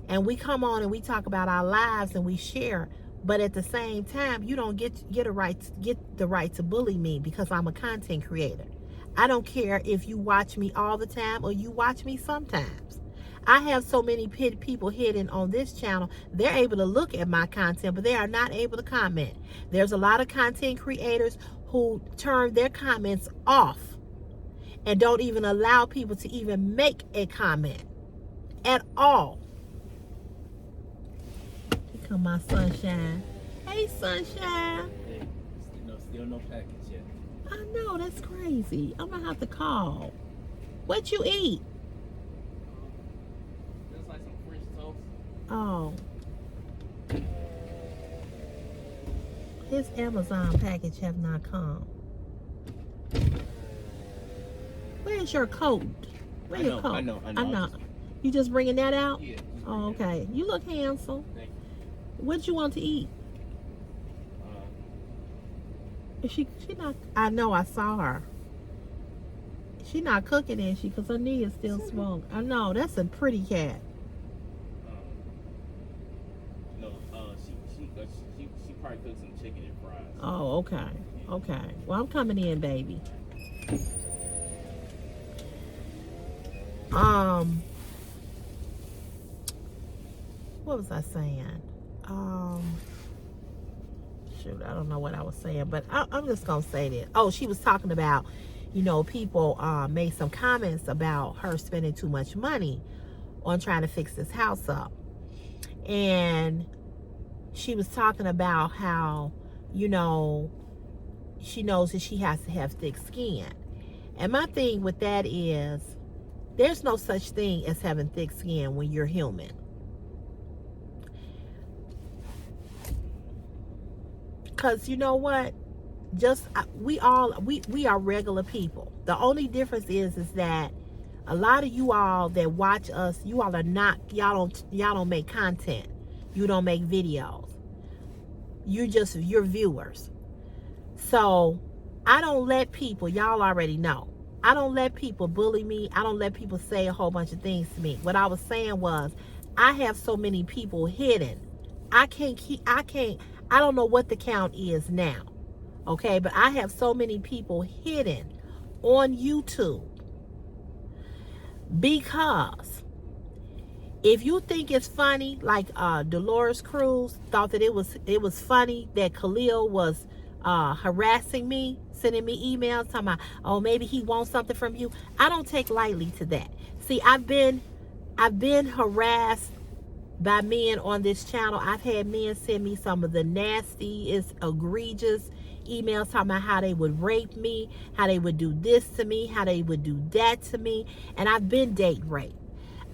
and we come on and we talk about our lives and we share. But at the same time, you don't get the right to bully me because I'm a content creator. I don't care if you watch me all the time or you watch me sometimes. I have so many people hidden on this channel. They're able to look at my content, but they are not able to comment. There's a lot of content creators who turn their comments off and don't even allow people to even make a comment at all. Here come my sunshine. Hey, sunshine. Hey, still no package yet. I know, that's crazy. I'm gonna have to call. What you eat? Looks like some French toast. Oh. His Amazon package have not come. Where's your coat? Where's your coat? I know. You just bringing that out? Yeah. Oh, okay. You look handsome. Thank you. What you want to eat? She not. I know. I saw her. She not cooking, is she? Because her knee is still swollen. I know. That's a pretty cat. No. She probably cooked some chicken and fries. Oh, okay. Okay. Well, I'm coming in, baby. What was I saying? Shoot, I don't know what I was saying, but I'm just gonna say this. Oh, she was talking about, you know, people made some comments about her spending too much money on trying to fix this house up. And she was talking about how, you know, she knows that she has to have thick skin. And my thing with that is, there's no such thing as having thick skin when you're human. Because you know what? Just we are regular people. The only difference is that a lot of you all that watch us, you all are not, y'all don't make content. You don't make videos. You're viewers. So I don't let people, y'all already know, I don't let people bully me. I don't let people say a whole bunch of things to me. What I was saying was, I have so many people hidden. I don't know what the count is now. Okay, but I have so many people hidden on YouTube. Because if you think it's funny, like Dolores Cruz thought that it was funny that Khalil was harassing me, sending me emails talking about, oh, maybe he wants something from you. I don't take lightly to that. See, I've been harassed by men on this channel. I've had men send me some of the nastiest, egregious emails talking about how they would rape me, how they would do this to me, how they would do that to me. And I've been date raped.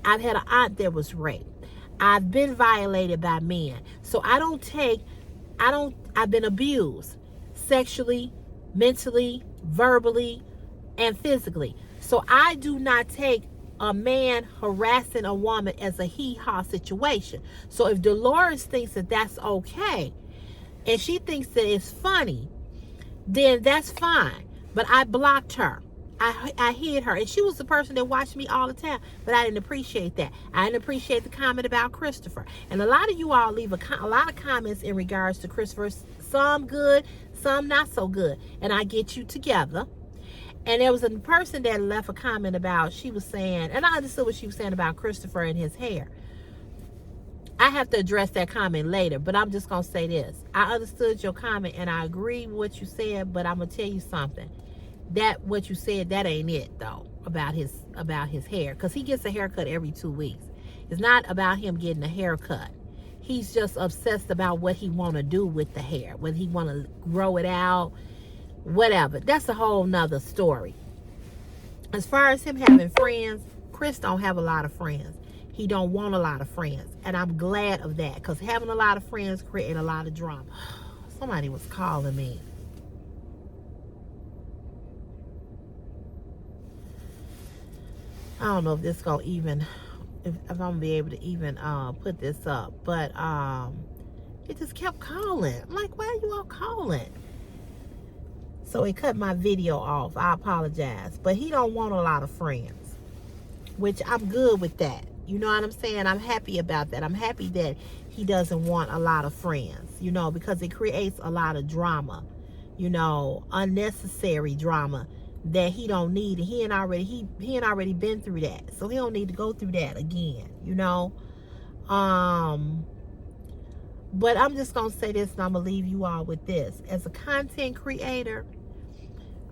I've had an aunt that was raped. I've been violated by men. So I've been abused. sexually, mentally, verbally, and physically. So I do not take a man harassing a woman as a hee-haw situation. So if Dolores thinks that that's okay, and she thinks that it's funny, then that's fine. But I blocked her. I hid her. And she was the person that watched me all the time. But I didn't appreciate that. I didn't appreciate the comment about Christopher. And a lot of you all leave a lot of comments in regards to Christopher. Some good, some not so good. And I get you together. And there was a person that left a comment about, she was saying, and I understood what she was saying about Christopher and his hair. I have to address that comment later, but I'm just going to say this. I understood your comment and I agree with what you said, but I'm going to tell you something. That what you said, that ain't it though, about his hair, because he gets a haircut every 2 weeks. It's not about him getting a haircut. He's just obsessed about what he want to do with the hair, whether he want to grow it out, whatever. That's a whole nother story. As far as him having friends, Chris don't have a lot of friends. He don't want a lot of friends, and I'm glad of that, because having a lot of friends create a lot of drama. Somebody was calling me. I don't know if this gonna even, if I'm gonna be able to even put this up, but it just kept calling. I'm like, why are you all calling? So it cut my video off. I apologize, but he don't want a lot of friends, which I'm good with that. You know what I'm saying? I'm happy about that. I'm happy that he doesn't want a lot of friends, you know, because it creates a lot of drama, you know, unnecessary drama that he don't need. And he ain't already been through that. So he don't need to go through that again, you know. But I'm just going to say this, and I'm going to leave you all with this. As a content creator,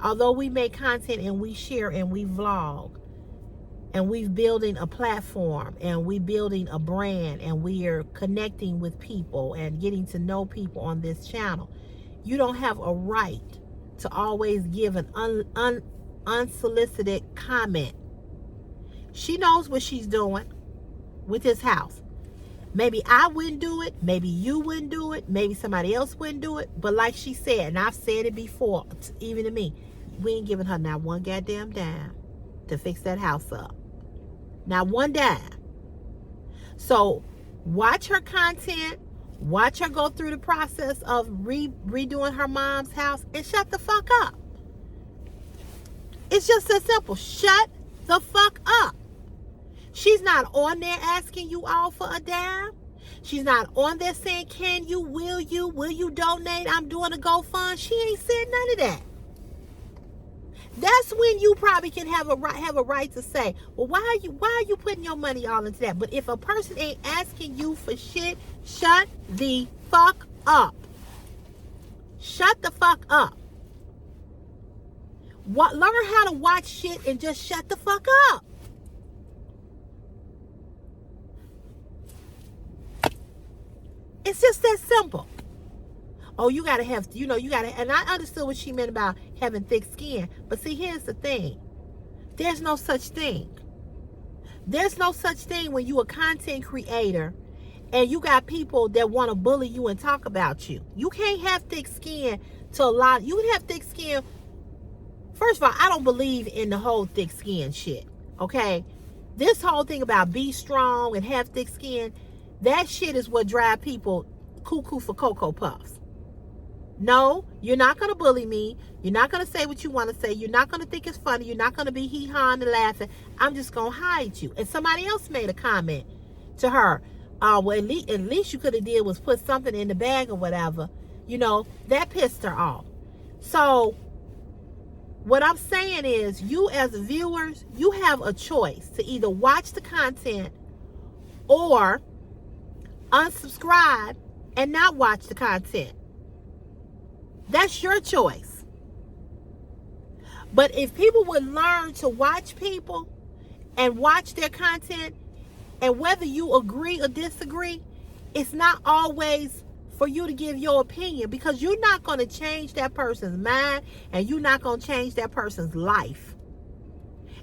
although we make content and we share and we vlog, and we're building a platform, and we're building a brand, and we are connecting with people and getting to know people on this channel, you don't have a right to always give an unsolicited comment. She knows what she's doing with this house. Maybe I wouldn't do it. Maybe you wouldn't do it. Maybe somebody else wouldn't do it. But like she said, and I've said it before, even to me, we ain't giving her not one goddamn dime to fix that house up. Not one dime. So watch her content. Watch her go through the process of redoing her mom's house, and shut the fuck up. It's just that simple. Shut the fuck up. She's not on there asking you all for a dime. She's not on there saying, can you, will you donate? I'm doing a GoFund. She ain't said none of that. That's when you probably can have a right to say, well, why are you putting your money all into that? But if a person ain't asking you for shit, shut the fuck up. Shut the fuck up. Learn how to watch shit and just shut the fuck up. It's just that simple. Oh, you gotta have, and I understood what she meant about having thick skin. But see, here's the thing. There's no such thing. There's no such thing when you a content creator and you got people that want to bully you and talk about you. You can't have thick skin to a lot. You can have thick skin. First of all, I don't believe in the whole thick skin shit. Okay? This whole thing about be strong and have thick skin, that shit is what drive people cuckoo for Cocoa Puffs. No, you're not going to bully me. You're not going to say what you want to say. You're not going to think it's funny. You're not going to be hee-hawing and laughing. I'm just going to hide you. And somebody else made a comment to her. Well, at least you could have did was put something in the bag or whatever. You know, that pissed her off. So what I'm saying is, you as viewers, you have a choice to either watch the content or unsubscribe and not watch the content. That's your choice. But if people would learn to watch people and watch their content, and whether you agree or disagree, it's not always for you to give your opinion, because you're not going to change that person's mind, and you're not going to change that person's life.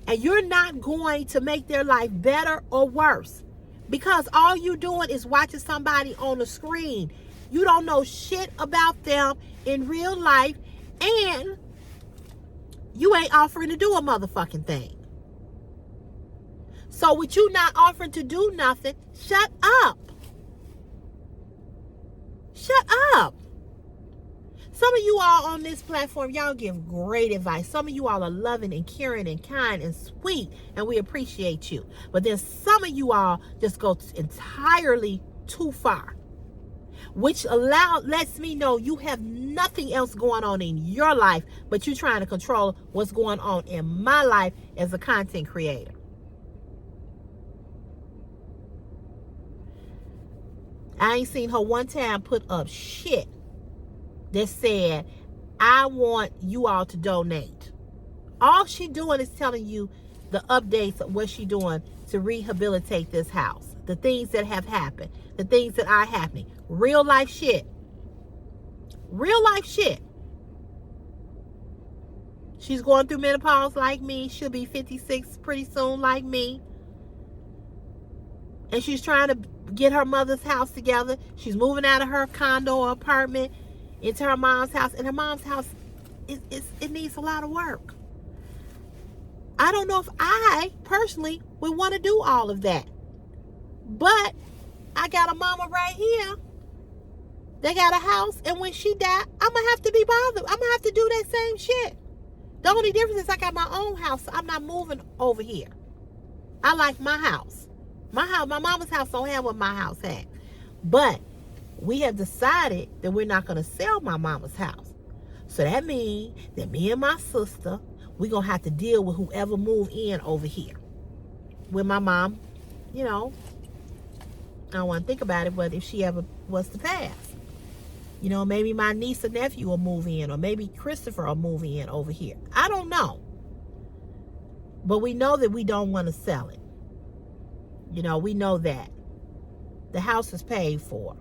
And you're not going to make their life better or worse, because all you're doing is watching somebody on the screen You don't know shit about them in real life, and you ain't offering to do a motherfucking thing. So with you not offering to do nothing, shut up. Shut up. Some of you all on this platform, y'all give great advice. Some of you all are loving and caring and kind and sweet, and we appreciate you. But then some of you all just go entirely too far, which lets me know you have nothing else going on in your life, but you're trying to control what's going on in my life as a content creator. I ain't seen her one time put up shit that said, I want you all to donate. All she doing is telling you the updates of what she doing to rehabilitate this house. The things that have happened. The things that are happening. Real life shit. Real life shit. She's going through menopause like me. She'll be 56 pretty soon like me. And she's trying to get her mother's house together. She's moving out of her condo or apartment into her mom's house, and her mom's house it needs a lot of work. I don't know if I personally would want to do all of that, but I got a mama right here that got a house, and when she died, I'm gonna have to be bothered. I'm gonna have to do that same shit. The only difference is I got my own house, so I'm not moving over here. I like my house. My mama's house don't have what my house had, but we have decided that we're not going to sell my mama's house. So that means that me and my sister, we're going to have to deal with whoever move in over here. With my mom, you know, I don't want to think about it, but if she ever was to pass, you know, maybe my niece or nephew will move in, or maybe Christopher will move in over here. I don't know. But we know that we don't want to sell it. You know, we know that. The house is paid for.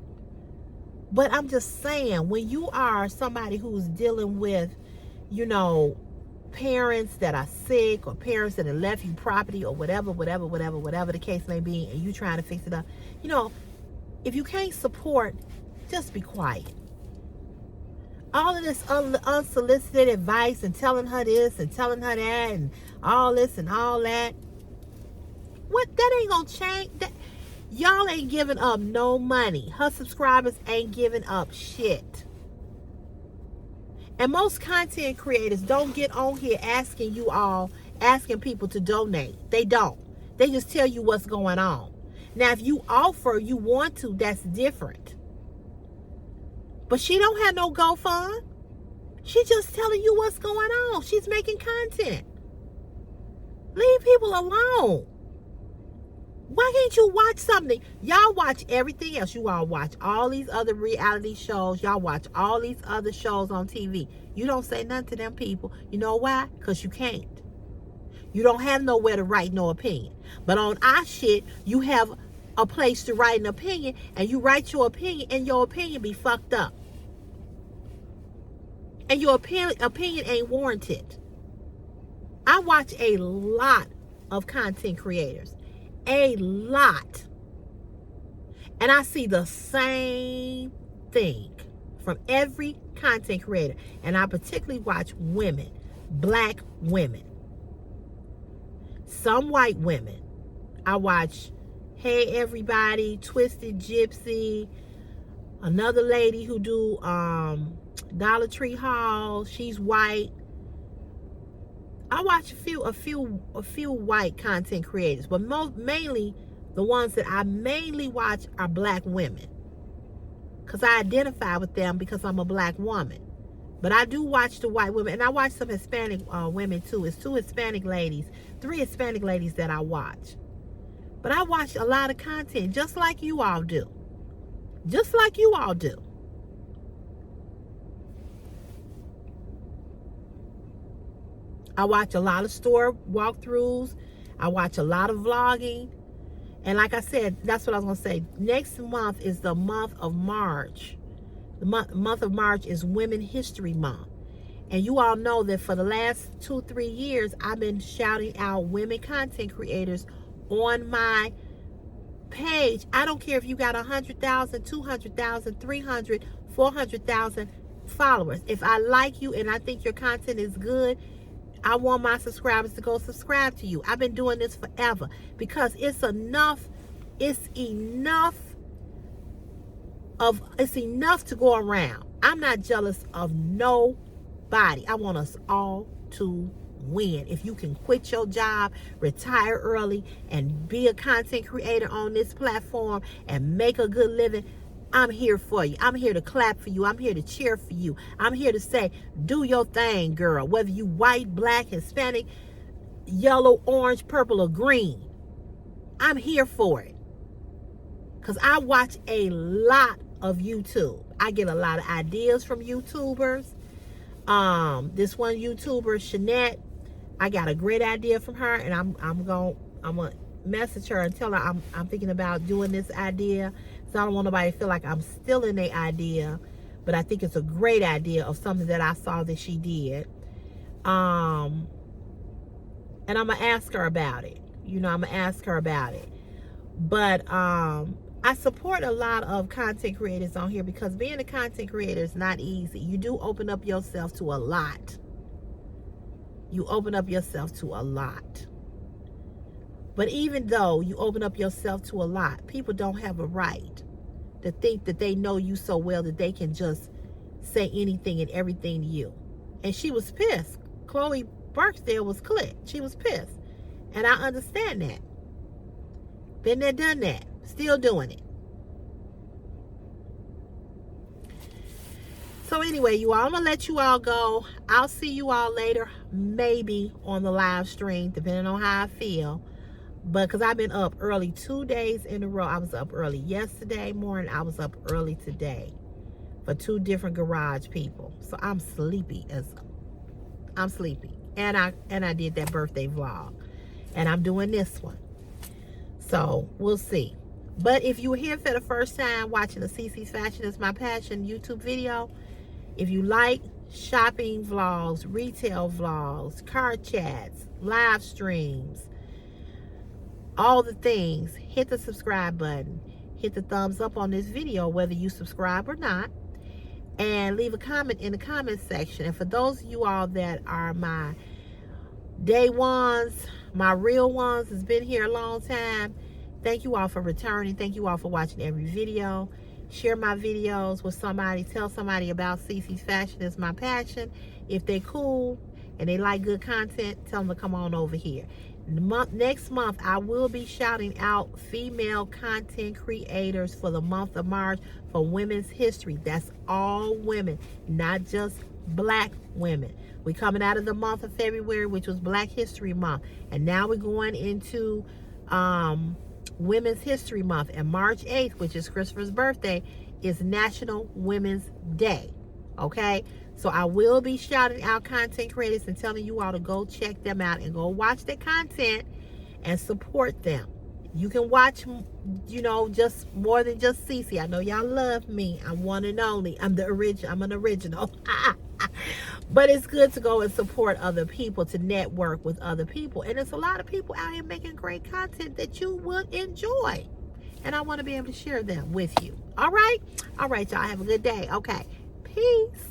But I'm just saying, when you are somebody who's dealing with, you know, parents that are sick, or parents that have left you property, or whatever the case may be, and you trying to fix it up, you know, if you can't support, just be quiet. All of this unsolicited advice and telling her this and telling her that and all this and all that, what, that ain't gonna change. That, y'all ain't giving up no money. Her subscribers ain't giving up shit. And most content creators don't get on here asking people to donate. They don't. They just tell you what's going on. Now, if you offer, you want to, that's different. But she don't have no GoFund. She just telling you what's going on. She's making content. Leave people alone. Why can't you watch something? Y'all watch everything else. You all watch all these other reality shows. Y'all watch all these other shows on TV. You don't say nothing to them people. You know why? Because you can't. You don't have nowhere to write no opinion. But on our shit, you have a place to write an opinion, and you write your opinion, and your opinion be fucked up. And your opinion ain't warranted. I watch a lot of content creators. A lot. And I see the same thing from every content creator. And I particularly watch women, black women, some white women. I watch Hey Everybody, Twisted Gypsy, another lady who do Dollar Tree Haul. She's white. I watch a few white content creators, but mainly the ones that I mainly watch are black women, because I identify with them because I'm a black woman. But I do watch the white women, and I watch some Hispanic women too. It's 3 Hispanic ladies that I watch. But I watch a lot of content, just like you all do. Just like you all do. I watch a lot of store walkthroughs. I watch a lot of vlogging. And like I said, that's what I was going to say. Next month is the month of March. The month of March is Women History Month. And you all know that for the last 2-3 years, I've been shouting out women content creators on my page, I don't care if you got 100,000, 200,000, 300, 400,000 followers. If I like you and I think your content is good, I want my subscribers to go subscribe to you. I've been doing this forever because it's enough to go around. I'm not jealous of nobody. I want us all to win. If you can quit your job, retire early, and be a content creator on this platform and make a good living, I'm here for you. I'm here to clap for you. I'm here to cheer for you. I'm here to say, do your thing, girl. Whether you white, black, Hispanic, yellow, orange, purple, or green, I'm here for it. Because I watch a lot of YouTube. I get a lot of ideas from YouTubers. This one YouTuber, Shanette, I got a great idea from her, and I'm gonna message her and tell her I'm thinking about doing this idea. So I don't want nobody to feel like I'm stealing their idea, but I think it's a great idea of something that I saw that she did. And I'm gonna ask her about it. But I support a lot of content creators on here because being a content creator is not easy. You do open up yourself to a lot. But even though you open up yourself to a lot, people don't have a right to think that they know you so well that they can just say anything and everything to you. And she was pissed. Chloe Barksdale was clipped. She was pissed. And I understand that. Been there, done that. Still doing it. So anyway, you all, I'm going to let you all go. I'll see you all later, maybe on the live stream, depending on how I feel. But because I've been up early 2 days in a row. I was up early yesterday morning. I was up early today for 2 different garage people. So I'm sleepy. And I did that birthday vlog. And I'm doing this one. So we'll see. But if you were here for the first time watching the CC's Fashion is My Passion YouTube video, if you like shopping vlogs, retail vlogs, car chats, live streams, all the things, hit the subscribe button, hit the thumbs up on this video whether you subscribe or not, and leave a comment in the comment section. And for those of you all that are my day ones, my real ones, has been here a long time, thank you all for returning. Thank you all for watching every video. Share my videos with somebody. Tell somebody about CC's Fashion is My Passion. If they cool and they like good content, tell them to come on over here. Next month, I will be shouting out female content creators for the month of March for Women's History. That's all women, not just black women. We're coming out of the month of February, which was Black History Month. And now we're going into Women's History Month. And March 8th, which is Christopher's birthday, is National Women's Day. Okay? So I will be shouting out content creators and telling you all to go check them out and go watch their content and support them. You can watch, just more than just CC. I know y'all love me. I'm one and only. I'm an original. But it's good to go and support other people, to network with other people. And there's a lot of people out here making great content that you would enjoy. And I want to be able to share them with you. All right? All right, y'all. Have a good day. Okay. Peace.